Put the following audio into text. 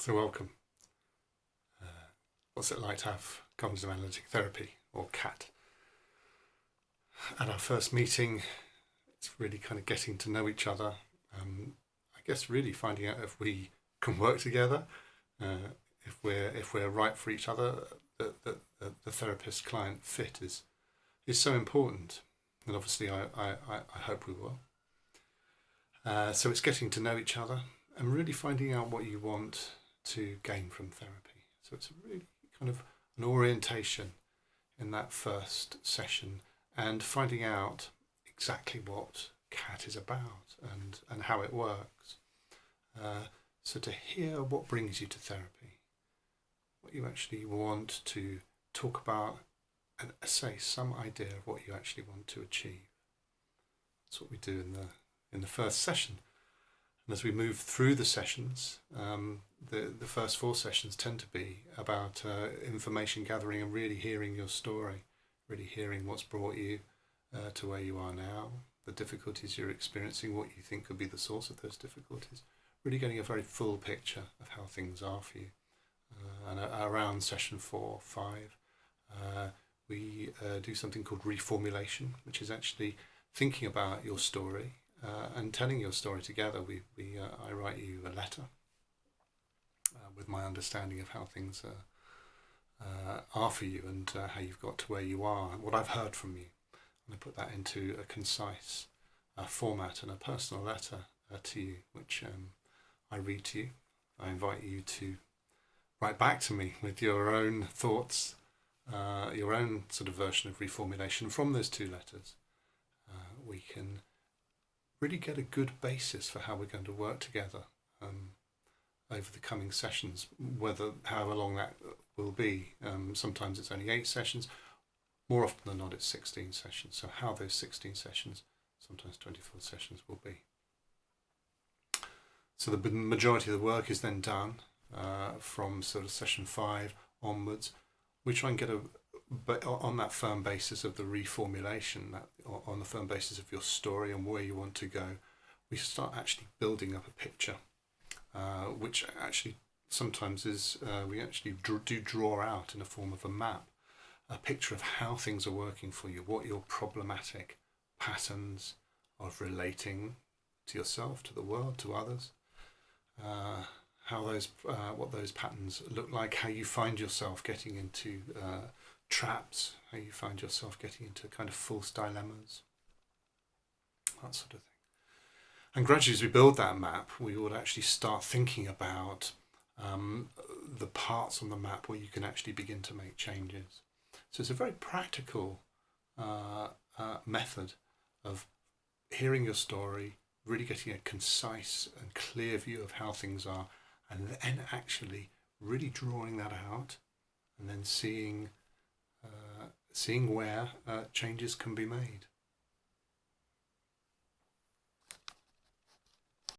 So welcome. What's it like to have cognitive analytic therapy, or CAT? At our first meeting, it's really kind of getting to know each other. I guess really finding out if we can work together, if we're right for each other. The therapist-client fit is so important, and obviously I hope we will. So it's getting to know each other and really finding out what you want to gain from therapy. So it's really kind of an orientation in that first session and finding out exactly what CAT is about and how it works. So to hear what brings you to therapy, what you actually want to talk about, and say some idea of what you actually want to achieve. That's what we do in the first session. And as we move through the sessions, the first 4 sessions tend to be about information gathering and really hearing your story, really hearing what's brought you to where you are now, the difficulties you're experiencing, what you think could be the source of those difficulties, really getting a very full picture of how things are for you. And around session 4, 5, we do something called reformulation, which is actually thinking about your story and telling your story together. I write you a letter with my understanding of how things are for you and how you've got to where you are and what I've heard from you. And I put that into a concise format and a personal letter to you, which I read to you. I invite you to write back to me with your own thoughts, your own sort of version of reformulation. From those 2 letters, we can really get a good basis for how we're going to work together over the coming sessions, however long that will be. Sometimes it's only 8 sessions. More often than not, it's 16 sessions. So how those 16 sessions, sometimes 24 sessions, will be. So the majority of the work is then done from sort of session 5 onwards. We try and get on that firm basis of the reformulation, on the firm basis of your story and where you want to go, we start actually building up a picture, which actually sometimes is, we actually do draw out in the form of a map, a picture of how things are working for you, what your problematic patterns of relating to yourself, to the world, to others, what those patterns look like, how you find yourself getting into traps, how you find yourself getting into kind of false dilemmas, that sort of thing. And gradually as we build that map, we would actually start thinking about the parts on the map where you can actually begin to make changes. So it's a very practical method of hearing your story, really getting a concise and clear view of how things are, and then actually really drawing that out and then seeing where changes can be made.